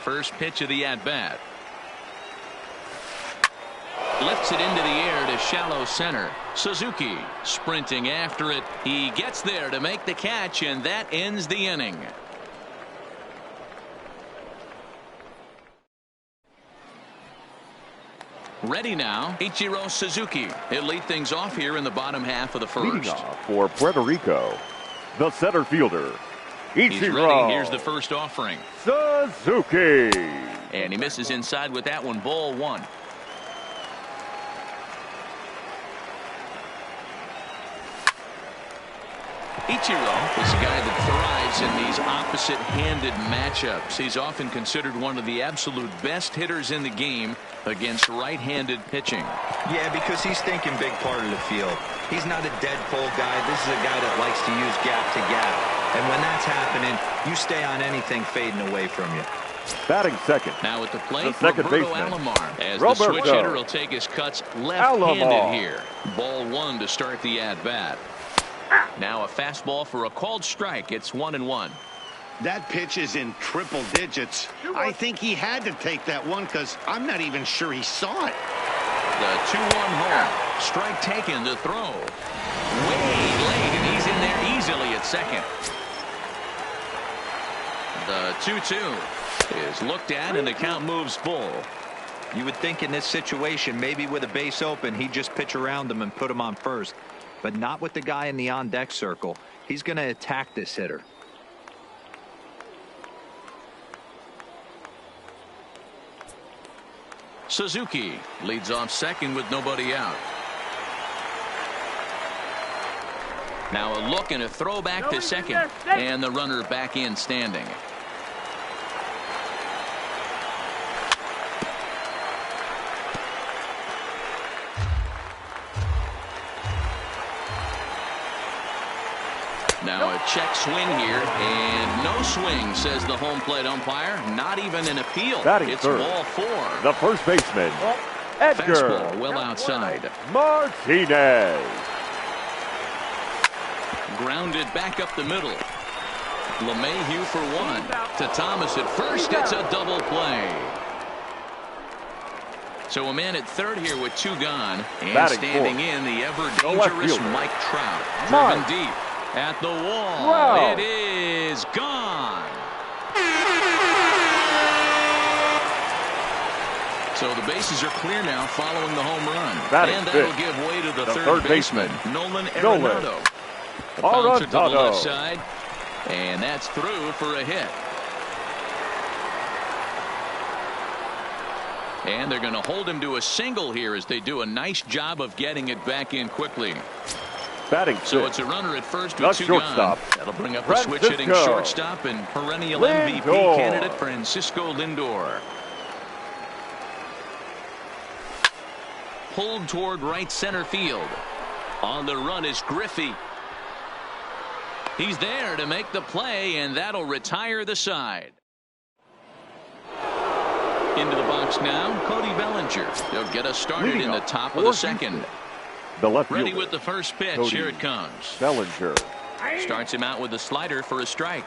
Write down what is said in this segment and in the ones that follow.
First pitch of the at-bat. Lifts it into the air to shallow center. Suzuki sprinting after it. He gets there to make the catch, and that ends the inning. Ready now, Ichiro Suzuki. He'll lead things off here in the bottom half of the first. Leading off for Puerto Rico, the center fielder, Ichiro. He's ready. Here's the first offering. Suzuki. And he misses inside with that one. Ball one. Ichiro is a guy that thrives in these opposite-handed matchups. He's often considered one of the absolute best hitters in the game against right-handed pitching. Yeah, because he's thinking big part of the field. He's not a dead pull guy. This is a guy that likes to use gap to gap. And when that's happening, you stay on anything fading away from you. Batting second. Now at the plate, second Roberto baseman, Alomar. As Roberto. the switch hitter will take his cuts left-handed here. Ball one to start the at-bat. Now a fastball for a called strike. It's 1-1. That pitch is in triple digits. I think he had to take that one because I'm not even sure he saw it. The 2-1 home. Strike taken to throw. Way late, and he's in there easily at second. The 2-2 is looked at, and the count moves full. You would think in this situation, maybe with a base open, he'd just pitch around him and put him on first. But not with the guy in the on-deck circle. He's going to attack this hitter. Suzuki leads off second with nobody out. Now a look and a throw back to second. And the runner back in standing. Now a check swing here, and no swing, says the home plate umpire. Not even an appeal. Batting it's third, ball four. the first baseman, Edgar Fastball well outside. Martinez. Grounded back up the middle. LeMahieu for one. To Thomas at first. It's a double play. So a man at third here with two gone. And Batting standing fourth, in the ever the left dangerous fielder, Mike Trout. Mike Driven deep at the wall. Trout. It is gone. So the bases are clear now following the home run. Batting and that'll fifth, give way to the the third third baseman, baseman, Nolan Arenado. Bouncer to the left side. And that's through for a hit. And they're going to hold him to a single here as they do a nice job of getting it back in quickly. Batting So fifth, it's a runner at first the with two shortstop, gone. That'll bring up a switch-hitting Francisco shortstop and perennial Lindor. MVP candidate Francisco Lindor. Pulled toward right center field. On the run is Griffey. He's there to make the play, and that'll retire the side. Into the box now, Cody Bellinger. They'll get us started Leading in the off top for of the Houston, second. the left Ready fielder, with the first pitch. Cody Here it comes. Bellinger. Starts him out with a slider for a strike.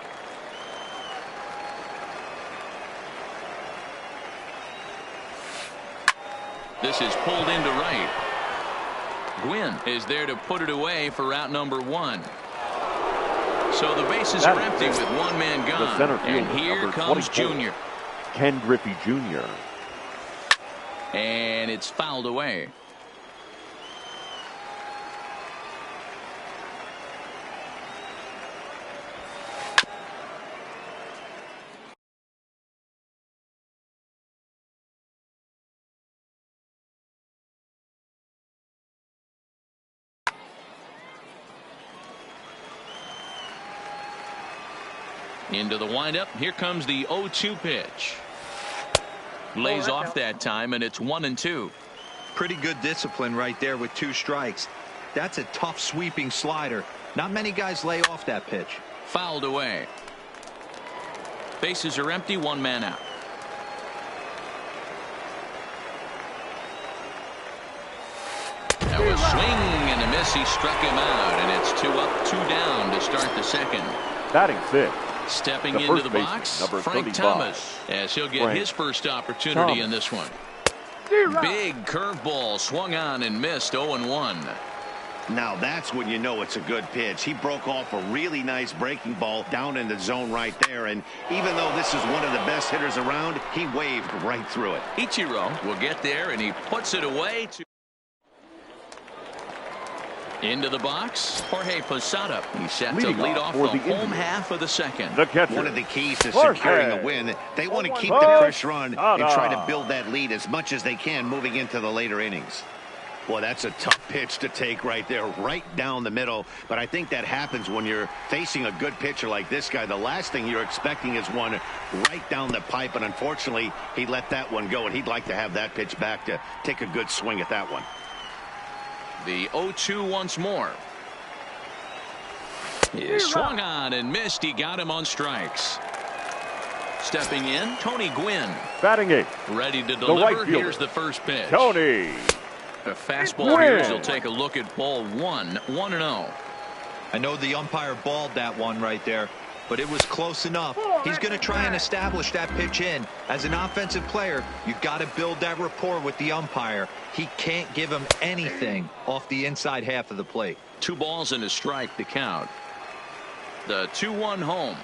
This is pulled into right. Gwynn is there to put it away for out number one. So the bases are empty with one man gone. The center fielder, and here number comes 24, Junior. Ken Griffey Jr. And it's fouled away. Into the windup. Here comes the 0-2 pitch. Lays off that time, and it's 1-2. Pretty good discipline right there with two strikes. That's a tough sweeping slider. Not many guys lay off that pitch. Fouled away. Bases are empty, one man out. That was swing and a miss. He struck him out, and it's 2 up, 2 down to start the second. Batting fifth, Stepping into the box, number Frank 35. Thomas, as he'll get his first opportunity in this one. Big curveball swung on and missed. 0-1. Now that's when you know it's a good pitch. He broke off a really nice breaking ball down in the zone right there. And even though this is one of the best hitters around, he waved right through it. Ichiro will get there, and he puts it away. Into the box, Jorge Posada. He's set to lead off the home half of the second. The catcher. One of the keys to securing a win, they want to keep the pressure on and try to build that lead as much as they can moving into the later innings. Well, that's a tough pitch to take right there, right down the middle. But I think that happens when you're facing a good pitcher like this guy. The last thing you're expecting is one right down the pipe. And unfortunately, he let that one go. And he'd like to have that pitch back to take a good swing at that one. The 0-2 once more. He swung on and missed. He got him on strikes. Stepping in, Tony Gwynn. Batting eighth. Ready to deliver. Right Here's the first pitch. Tony. A fastball here as he'll take a look at ball 1-0. I know the umpire balled that one right there, but it was close enough. He's going to try and establish that pitch in. As an offensive player, you've got to build that rapport with the umpire. He can't give him anything off the inside half of the plate. 2 balls and a strike to count. The 2-1 home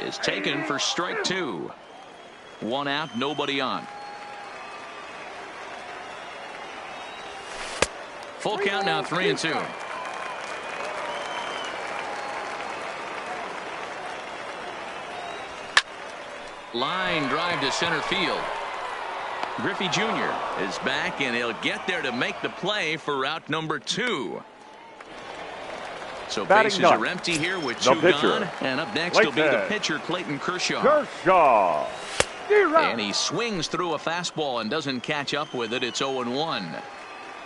is taken for strike 2. 1 out, nobody on. Full count now, 3-2. Line drive to center field. Griffey Jr. is back, and he'll get there to make the play for out number 2. So bases are empty here with 2 gone. And up next will be the pitcher, Clayton Kershaw. And he swings through a fastball and doesn't catch up with it. It's 0-1.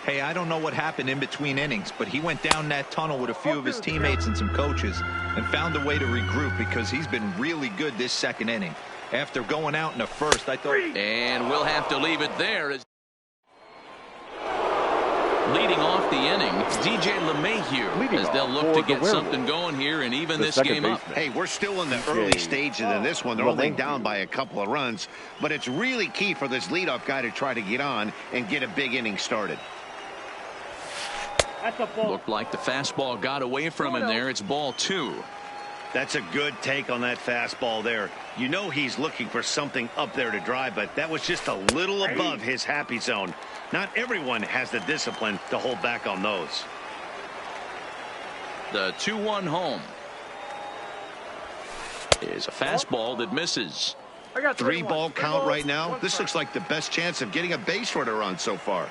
Hey, I don't know what happened in between innings, but he went down that tunnel with a few of his teammates and some coaches and found a way to regroup because he's been really good this second inning. After going out in the first, I thought... And we'll have to leave it there. As leading off the inning, DJ LeMahieu, as they'll look to get something going here and even this game up. Hey, we're still in the early stages of this one. They're only down by a couple of runs, but it's really key for this leadoff guy to try to get on and get a big inning started. Looked like the fastball got away from him there. It's ball 2. That's a good take on that fastball there. You know he's looking for something up there to drive, but that was just a little above his happy zone. Not everyone has the discipline to hold back on those. The 2-1 home is a fastball that misses. 3-ball count right now. This looks like the best chance of getting a base runner on so far.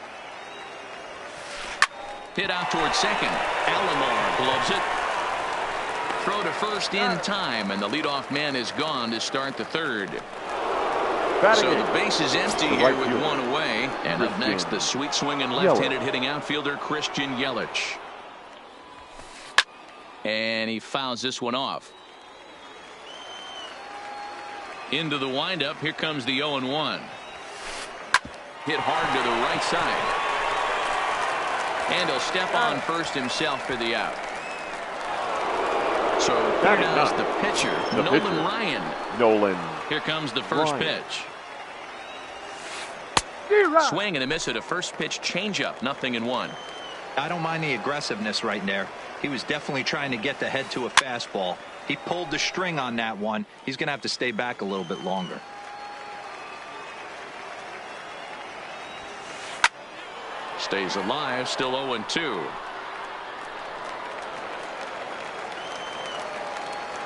Hit out towards second. Alomar gloves it. Throw to first in time, and the leadoff man is gone to start the third. So the base is empty here with 1 away. And up next, the sweet swinging left-handed hitting outfielder Christian Yelich. And he fouls this one off. Into the windup. Here comes the 0-1. Hit hard to the right side. And he'll step on first himself for the out. So here now is the pitcher, Nolan Ryan. Here comes the first pitch. Swing and a miss at a first pitch changeup. 0-1. I don't mind the aggressiveness right there. He was definitely trying to get the head to a fastball. He pulled the string on that one. He's going to have to stay back a little bit longer. Stays alive, still 0-2.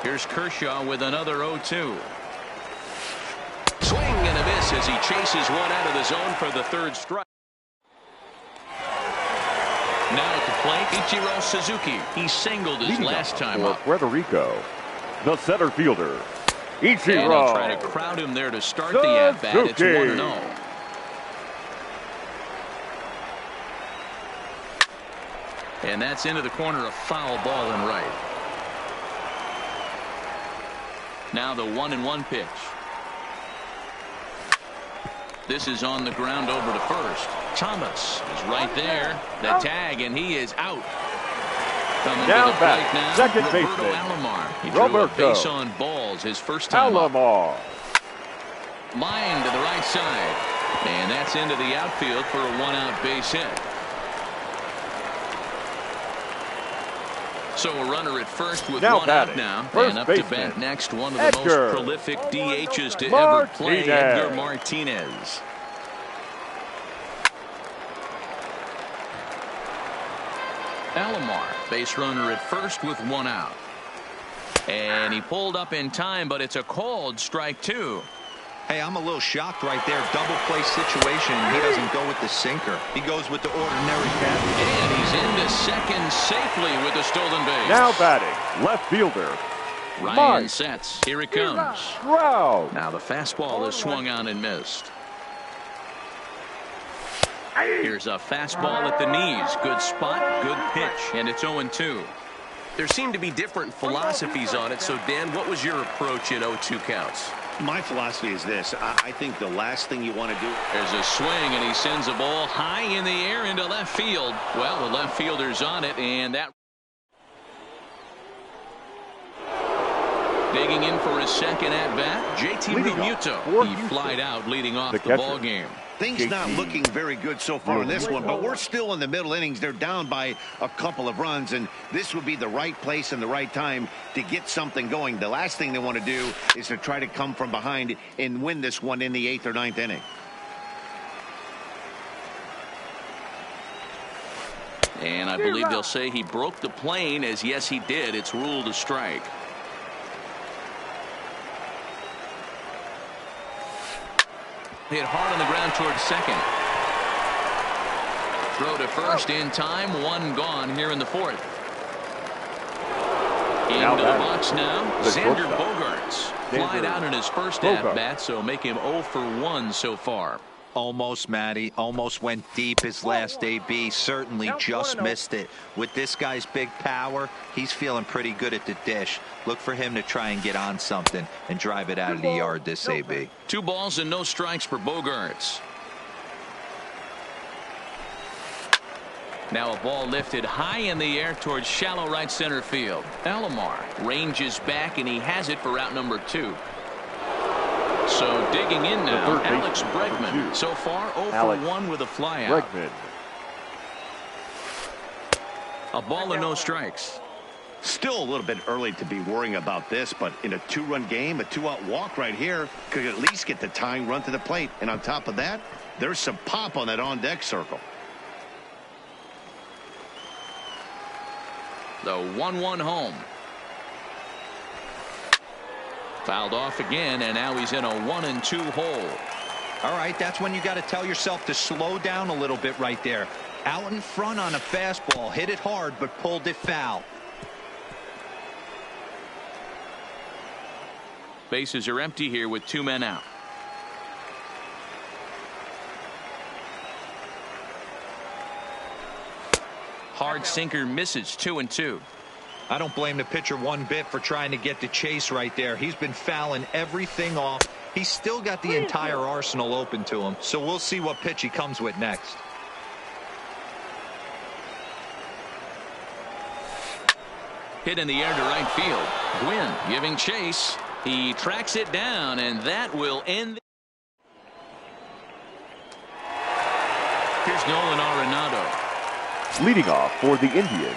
Here's Kershaw with another 0-2. Swing and a miss as he chases one out of the zone for the third strike. Now at the plate, Ichiro Suzuki. He singled his last time up. Puerto Rico, the center fielder, Ichiro. And they'll try to crowd him there to start the at-bat. It's 1-0. And that's into the corner, a foul ball and right. Now the 1-1 pitch. This is on the ground over to first. Thomas is right there. The tag, and he is out. Coming Now to the back, plate now, second Roberto baseman, Alomar. He drew a Roberto base on balls his first time up. Alomar. Line to the right side. And that's into the outfield for a one-out base hit. So a runner at first with Now one out batting, now. first And up baseman, to bat next, one of the Edgar most prolific DHs to ever play, Martinez. Edgar Martinez. Alomar, base runner at first with one out. And he pulled up in time, but it's a called strike two. Hey, I'm a little shocked right there. Double play situation. He doesn't go with the sinker. He goes with the ordinary catch. And he's into second safely with the stolen base. Now batting, left fielder, Ryan Mike sets. Here it comes. Trout. Now the fastball is swung on and missed. Here's a fastball at the knees. Good spot, good pitch, and it's 0-2. There seem to be different philosophies on it. So, Dan, what was your approach at 0-2 counts? My philosophy is this. I think the last thing you want to do. There's a swing, and he sends a ball high in the air into left field. Well, the left fielder's on it, and that. Digging in for his second at-bat, JT Realmuto. He flied out leading off the ball game. Things not looking very good so far in this one, but we're still in the middle innings. They're down by a couple of runs, and this would be the right place and the right time to get something going. The last thing they want to do is to try to come from behind and win this one in the 8th or 9th inning. And I believe they'll say he broke the plane, as yes, he did. It's ruled a strike. Hit hard on the ground towards second. Throw to first in time. One gone here in the 4th. Into the box now. Xander Bogaerts flied out in his first at-bat, so make him 0 for 1 so far. Almost, Matty. Almost went deep his last AB. Certainly just missed it. With this guy's big power, he's feeling pretty good at the dish. Look for him to try and get on something and drive it out of the yard this AB. 2 balls and no strikes for Bogaerts. Now a ball lifted high in the air towards shallow right center field. Alomar ranges back, and he has it for out number 2. So digging in now, Alex Bregman. So far 0 for 1 with a flyout. A ball and no strikes. Still a little bit early to be worrying about this, but in a 2-run game, a 2-out walk right here could at least get the tying run to the plate. And on top of that, there's some pop on that on-deck circle. The 1-1 home. Fouled off again, and now he's in a 1-2 hole. All right, that's when you got to tell yourself to slow down a little bit right there. Out in front on a fastball, hit it hard, but pulled it foul. Bases are empty here with 2 men out. Hard sinker misses. 2-2. I don't blame the pitcher one bit for trying to get the chase right there. He's been fouling everything off. He's still got the entire arsenal open to him, so we'll see what pitch he comes with next. Hit in the air to right field. Gwynn giving chase. He tracks it down, and that will end. Here's Nolan Arenado. Leading off for the Indians,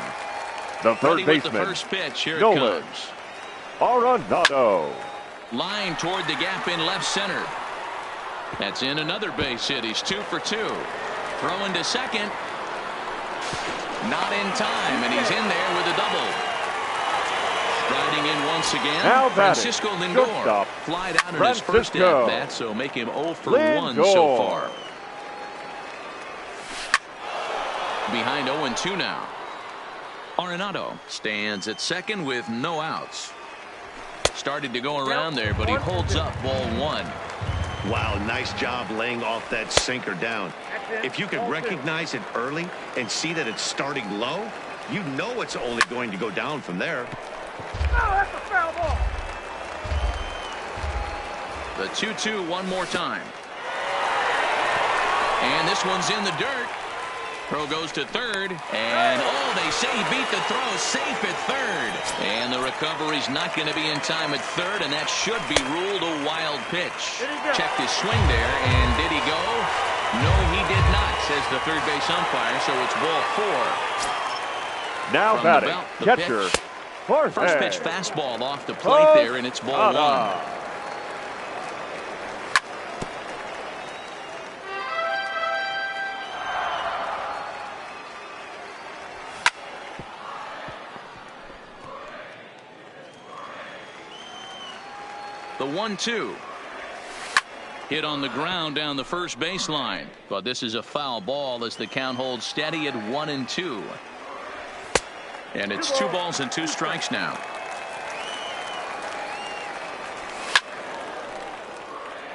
the third baseman, the first pitch. Here Nolan it comes. Arenado. Line toward the gap in left center. That's in another base hit. He's 2 for 2. Throwing to second. Not in time, and he's in there with a double. Striding in once again, now Francisco Lindor. Flied out in his first at-bat, so make him 0 for 1 so far. Behind 0-2 now. Arenado stands at second with no outs. Started to go around there, but he holds up ball 1. Wow, nice job laying off that sinker down. If you can recognize it early and see that it's starting low, you know it's only going to go down from there. Oh, that's a foul ball. The 2-2 one more time. And this one's in the dirt. Throw goes to third, and they say he beat the throw, safe at third. And the recovery's not going to be in time at third, and that should be ruled a wild pitch. Checked his swing there, and did he go? No, he did not, says the third base umpire, so it's ball 4. Now From batting, the catcher, pitch. First pitch fastball off the plate there, and it's ball 1. The 1-2. Hit on the ground down the first baseline. But this is a foul ball as the count holds steady at 1-2. And it's 2 balls and 2 strikes now.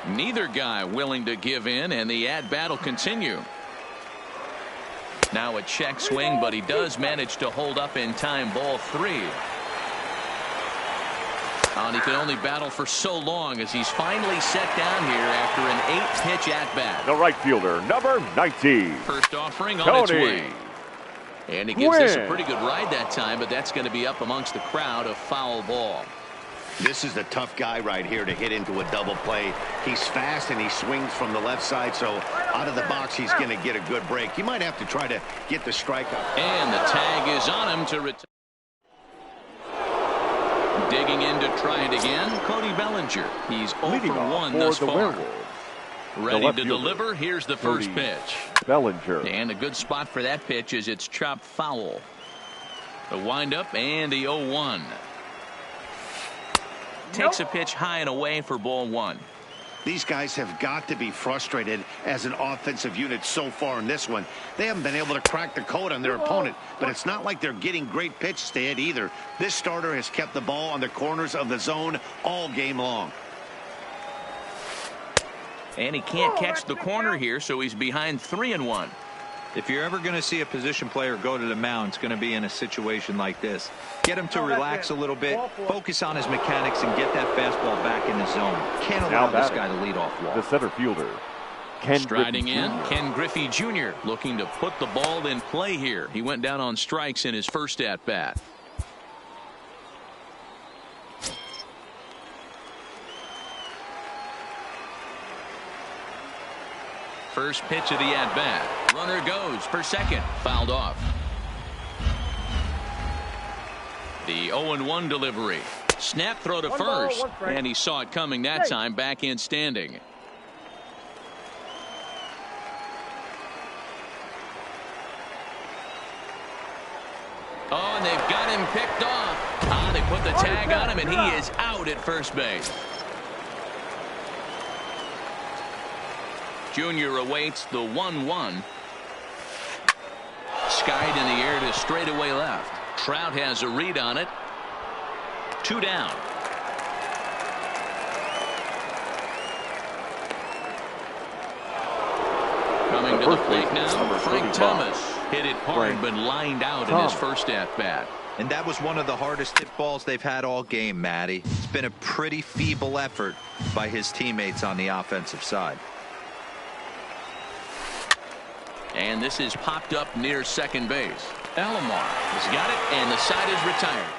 Neither guy willing to give in, and the at-bat will continue. Now a check swing, but he does manage to hold up in time. Ball 3. And he can only battle for so long as he's finally set down here after an 8-pitch at-bat. The right fielder, number 19. First offering on its way. And he gives this a pretty good ride that time, but that's going to be up amongst the crowd. A foul ball. This is the tough guy right here to hit into a double play. He's fast and he swings from the left side, so out of the box he's going to get a good break. He might have to try to get the strikeout. And the tag is on him to return. Digging in to try it again, Cody Bellinger. He's 0 for 1 thus far. Ready to deliver. Here's the first pitch. Bellinger. And a good spot for that pitch is it's chopped foul. The windup and the 0-1. Takes a pitch high and away for ball 1. These guys have got to be frustrated as an offensive unit so far in this one. They haven't been able to crack the code on their opponent, but it's not like they're getting great pitches to hit either. This starter has kept the ball on the corners of the zone all game long. And he can't catch the corner here, so he's behind 3-1. If you're ever going to see a position player go to the mound, it's going to be in a situation like this. Get him to relax a little bit, focus on his mechanics, and get that fastball back in the zone. Can't allow this guy to lead off walk. The center fielder, Ken Striding Griffey in, Jr. Ken Griffey Jr. looking to put the ball in play here. He went down on strikes in his first at-bat. First pitch of the at-bat. Runner goes for second. Fouled off. The 0-1 delivery. Snap throw to first. And he saw it coming that time. Back in standing. Oh, and they've got him picked off. They put the tag on him, and he is out at first base. Junior awaits the 1-1. Skied in the air to straightaway left. Trout has a read on it. 2 down. Coming to the plate now, Frank Thomas. Hit it hard but lined out in his first at-bat. And that was one of the hardest hit balls they've had all game, Matty. It's been a pretty feeble effort by his teammates on the offensive side. And this is popped up near second base. Alomar has got it, and the side is retired.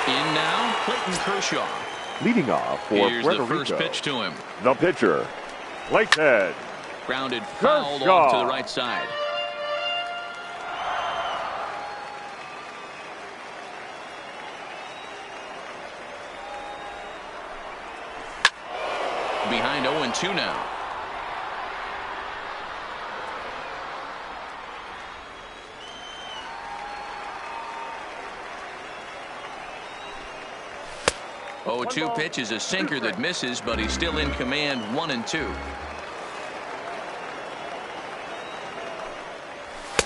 In now, Clayton Kershaw. Leading off for Here's Puerto the first Rico. pitch to him. The pitcher, Clayton. Grounded fouled Kershaw. off to the right side. Behind 0-2 now. Oh, 2 pitch is a sinker that misses, but he's still in command. 1-2.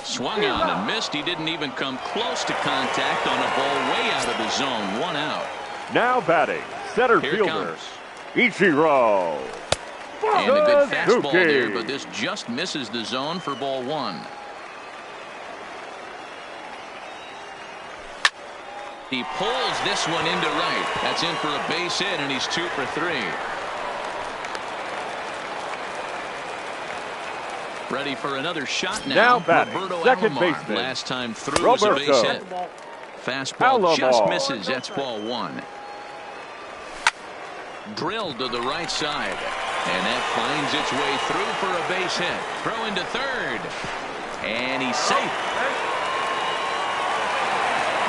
Swung on and missed. He didn't even come close to contact on a ball way out of the zone. 1 out. Now batting, center Here fielder, comes. Ichiro. And a good fastball Suzuki. there, but this just misses the zone for ball 1. He pulls this one into right. That's in for a base hit, and he's 2 for 3. Ready for another shot now. batting, Roberto second Alomar. baseman. Last time through was a base hit. Fastball just misses. That's ball one. Drilled to the right side. And that finds its way through for a base hit. Throw into third. And he's safe.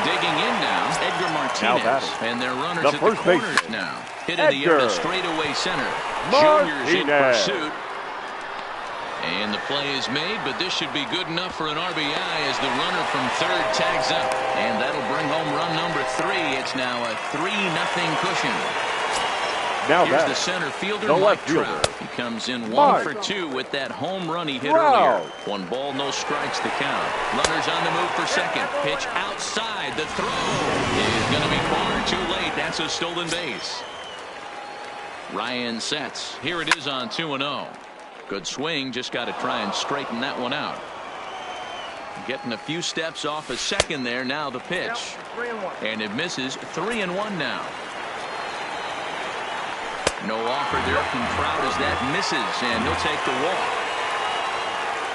Digging in now, Edgar Martinez. And their runners at the corners now. Hit in the air to straightaway center. Junior's in pursuit. And the play is made, but this should be good enough for an RBI as the runner from third tags up. And that'll bring home run number 3. It's now a 3-0 cushion. Now here's the center fielder, Mike Trout. He comes in 1 for 2 with that home run he hit earlier. 1 ball, no strikes to count. Runners on the move for second. Pitch outside. The throw is going to be far too late. That's a stolen base. Ryan sets. Here it is on 2-0. Good swing. Just got to try and straighten that one out. Getting a few steps off a second there. Now the pitch. And it misses. 3-1 now. No offer there from Trout as that misses, and he'll take the walk.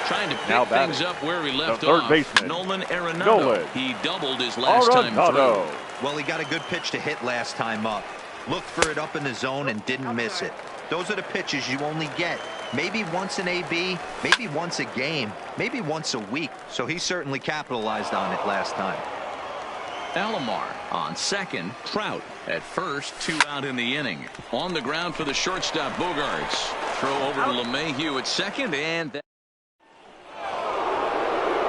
Trying to pick things up where he left off. Baseman, Nolan Arenado. He doubled his last time through. Well, he got a good pitch to hit last time up. Looked for it up in the zone and didn't miss it. Those are the pitches you only get maybe once an AB, maybe once a game, maybe once a week. So he certainly capitalized on it last time. Alomar on second. Trout at first. 2 out in the inning. On the ground for the shortstop, Bogarts. Throw over to LeMahieu at second, and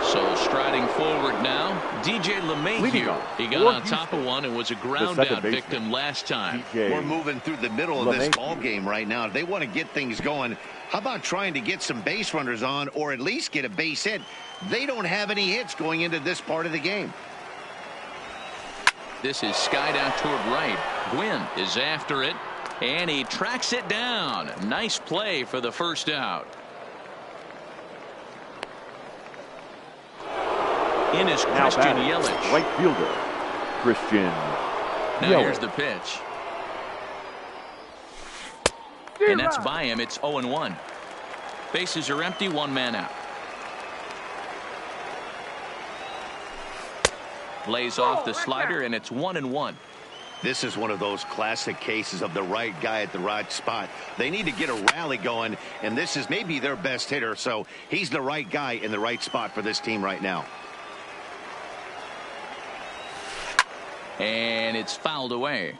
so striding forward now, DJ LeMahieu. He got on top of one and was a ground out victim last time. We're moving through the middle of this ball game right now. If they want to get things going, how about trying to get some base runners on, or at least get a base hit? They don't have any hits going into this part of the game. This is skied out toward right. Gwynn is after it, and he tracks it down. Nice play for the first out. In is Christian Yelich. Right fielder, Christian Now Yelich. Here's the pitch. And that's by him. It's 0-1. Bases are empty. 1 man out. Lays off the slider, and it's 1-1. This is one of those classic cases of the right guy at the right spot. They need to get a rally going, and this is maybe their best hitter, so he's the right guy in the right spot for this team right now. And it's fouled away.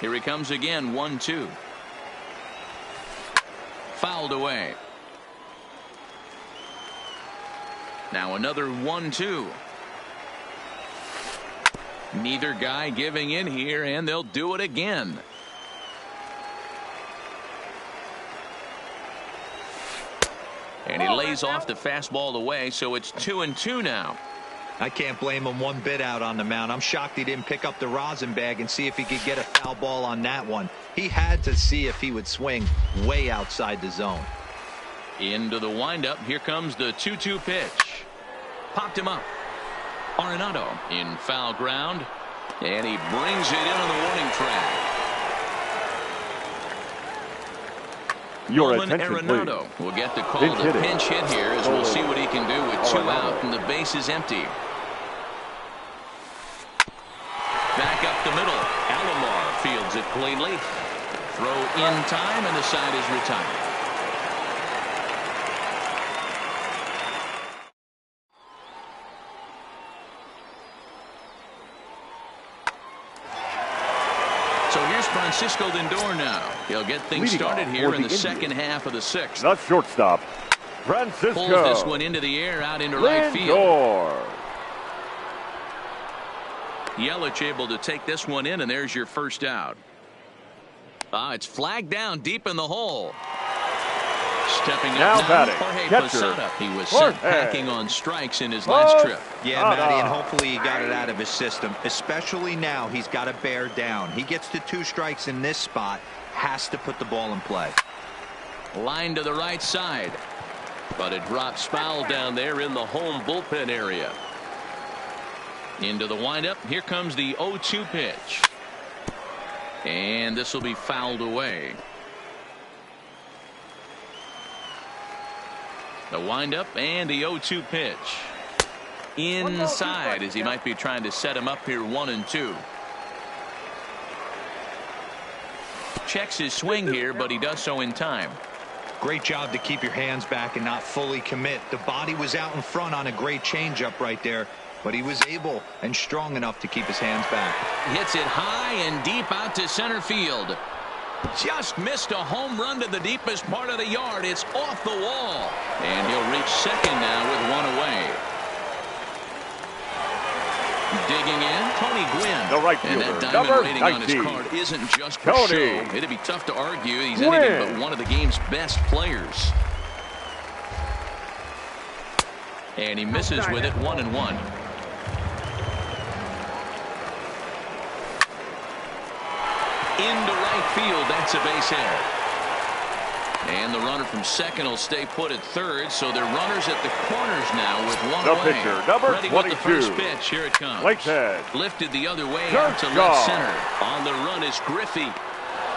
Here he comes again. 1-2. Fouled away. Now another 1-2. Neither guy giving in here, and they'll do it again. And he lays off the fastball away, so it's 2-2 now. I can't blame him one bit out on the mound. I'm shocked he didn't pick up the rosin bag and see if he could get a foul ball on that one. He had to see if he would swing way outside the zone. Into the windup. Here comes the 2-2 pitch. Popped him up. Arenado in foul ground. And he brings it in on the warning track. Your Nolan Arenado will get the call to pinch hit here, as we'll see what he can do with 2 out and the base is empty. Back up the middle. Alomar fields it cleanly. Throw in time, and the side is retired. So here's Francisco Lindor now. He'll get things started here in the second half of the 6th. The shortstop, Francisco. Pulls this one into the air, out into right field. Yelich able to take this one in, and there's your first out. It's flagged down deep in the hole. Stepping up now, Jorge Posada. He was sent packing on strikes in his last trip. Yeah, Matty, and hopefully he got it out of his system. Especially now, he's got to bear down. He gets to 2 strikes in this spot, has to put the ball in play. Line to the right side, but it drops foul down there in the home bullpen area. Into the windup. Here comes the 0-2 pitch, and this will be fouled away. The windup and the 0-2 pitch. Inside, as he might be trying to set him up here 1-2. Checks his swing here, but he does so in time. Great job to keep your hands back and not fully commit. The body was out in front on a great changeup right there, but he was able and strong enough to keep his hands back. Hits it high and deep out to center field. Just missed a home run to the deepest part of the yard. It's off the wall. And he'll reach second now with one away. Digging in, Tony Gwynn. The right and fielder, that diamond number rating on his 19. card isn't just for Tony show. It'd be tough to argue he's anything but one of the game's best players. And he misses with it 1-1. Into right field, that's a base hit. And the runner from second will stay put at third, so they're runners at the corners now with one The away. pitcher, number Ready 22. with the first pitch. Here it comes. Whitehead. Lifted the other way Good out to job. left center. On the run is Griffey.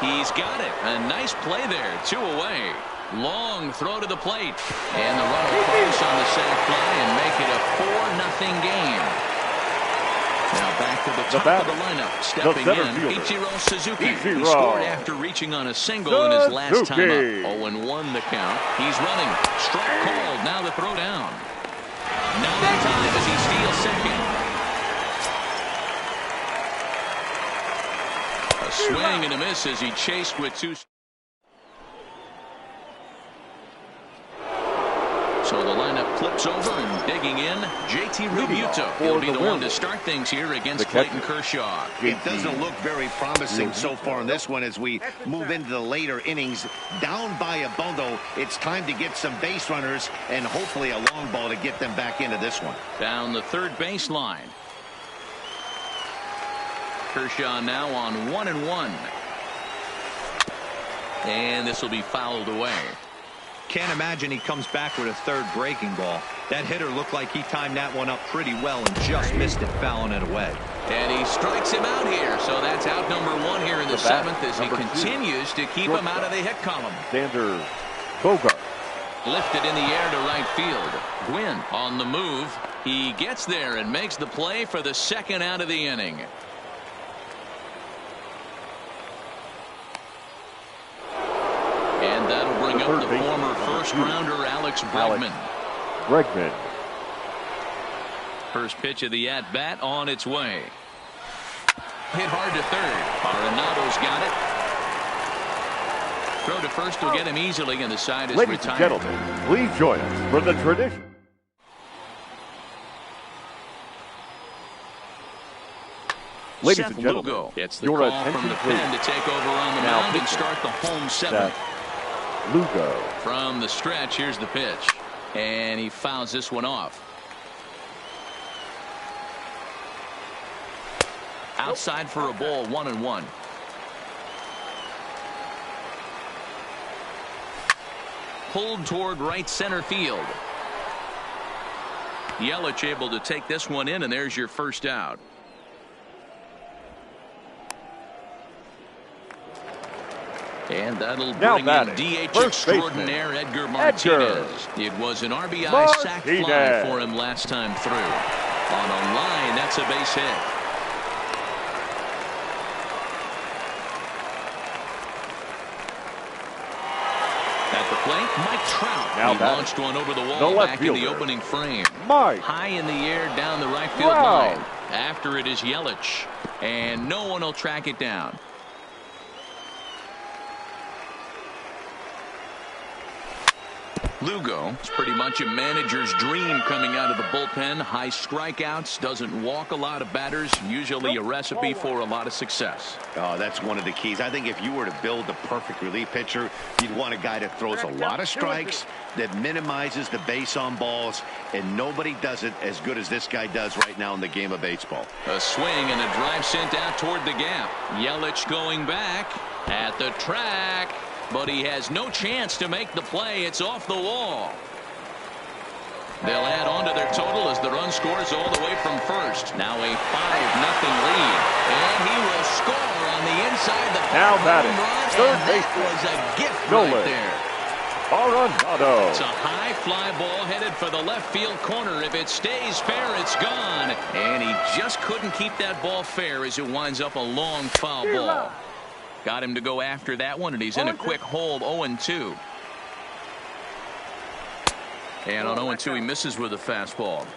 He's got it. A nice play there. 2 away. Long throw to the plate. And the runner will focus on the sac fly and make it a 4-0 game. Now back to the top of the lineup. Stepping in, Ichiro Suzuki. He scored after reaching on a single in his last time up. 0-1 the count. He's running. Strike called. Now the throw down. Now the time as he steals second. A swing and a miss as he chased with 2. So the lineup flips over and digging in, JT Realmuto. He'll be the one to start things here against Clayton Kershaw. It doesn't look very promising so far in this one as we move into the later innings. Down by a bundle, it's time to get some base runners and hopefully a long ball to get them back into this one. Down the third baseline. Kershaw now on 1-1. And this will be fouled away. Can't imagine he comes back with a third breaking ball. That hitter looked like he timed that one up pretty well and just missed it, fouling it away. And he strikes him out here. So that's out number 1 here in the 7th as he continues to keep him out of the hit column. Xander Bogart. Lifted in the air to right field. Gwynn on the move. He gets there and makes the play for the second out of the inning. And that'll bring up the former first-rounder Alex Bregman. First pitch of the at-bat on its way. Hit hard to third. Arenado's got it. Throw to first will get him easily, and the side is Ladies retired. and gentlemen, please join us for the tradition. Ladies and gentlemen, Lugo gets the your call attention, from the please. pen to take over on the mound and start the home 7th. Lugo. From the stretch, here's the pitch. And he fouls this one off. Outside for a ball, 1-1. Pulled toward right center field. Yelich able to take this one in, and there's your first out. And that'll bring in DH extraordinaire Edgar Martinez. It was an RBI sac fly for him last time through. On a line, that's a base hit. At the plate, Mike Trout. He launched one over the wall back in the opening frame. High in the air down the right field line. After it is Yelich. And no one will track it down. Lugo, it's pretty much a manager's dream coming out of the bullpen. High strikeouts, doesn't walk a lot of batters, usually a recipe for a lot of success. Oh, that's one of the keys. I think if you were to build the perfect relief pitcher, you'd want a guy that throws a lot of strikes, that minimizes the base on balls, and nobody does it as good as this guy does right now in the game of baseball. A swing and a drive sent out toward the gap. Yelich going back at the track. But he has no chance to make the play. It's off the wall. They'll add on to their total as the run scores all the way from first. Now a 5-0 lead. And he will score on the inside. The now batting. Third base was a gift right there. Arenado. It's a high fly ball headed for the left field corner. If it stays fair, it's gone. And he just couldn't keep that ball fair as it winds up a long foul ball. Got him to go after that one, and he's in a quick hold, 0-2. And on 0-2, he misses with a fastball.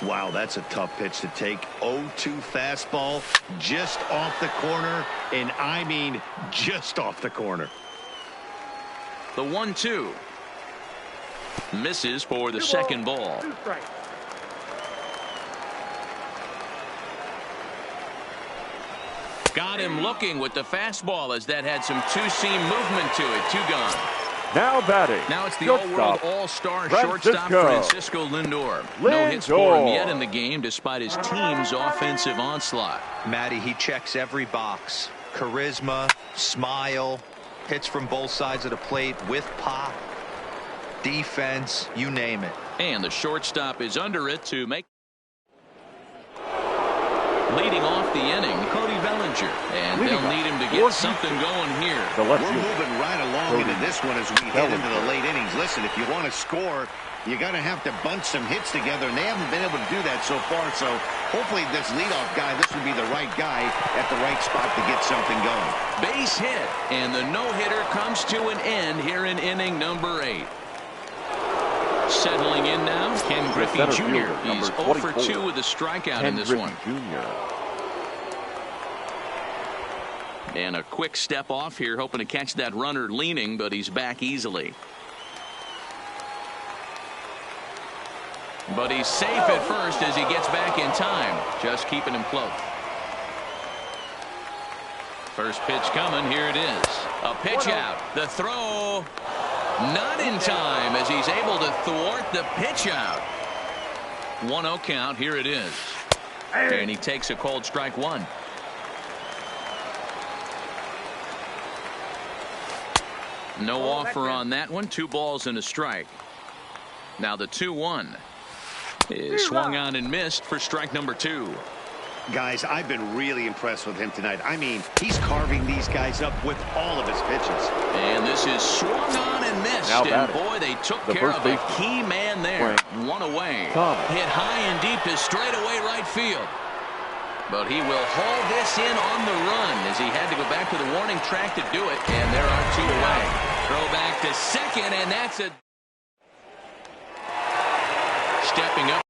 Wow, that's a tough pitch to take. 0-2 fastball just off the corner, and I mean just off the corner. The 1-2 misses for the second ball. Got him looking with the fastball as that had some two-seam movement to it. 2 gone. Now batting. Now it's the Shortstop, all-world all-star shortstop Francisco Lindor. No hits for him yet in the game despite his team's offensive onslaught. Matty, he checks every box. Charisma, smile, hits from both sides of the plate with pop, defense, you name it. And the shortstop is under it to make. Leading off the inning, Cody Bellinger. And they'll need him to get something going here. We're moving right along into this one as we head into the late innings. Listen, if you want to score, you got to have to bunch some hits together, and they haven't been able to do that so far. So hopefully this leadoff guy, this would be the right guy at the right spot to get something going. Base hit, and the no-hitter comes to an end here in inning number 8. Settling in now, Ken Griffey Jr. He's 0 for 2 with a strikeout in this one. And a quick step off here, hoping to catch that runner leaning, but he's back easily. But he's safe at first as he gets back in time, just keeping him close. First pitch coming, here it is. A pitch out, the throw. Not in time as he's able to thwart the pitch out. 1-0 count. Here it is. And he takes a cold strike 1. No offer on that one. 2 balls and a strike. Now the 2-1 is swung on and missed for strike number 2. Guys, I've been really impressed with him tonight. I mean, he's carving these guys up with all of his pitches. And this is swung on and missed. And boy, they took care of a key man there. 1 away. Hit high and deep to straightaway right field. But he will haul this in on the run as he had to go back to the warning track to do it. And there are 2 away. Throw back to second, and that's a... Stepping up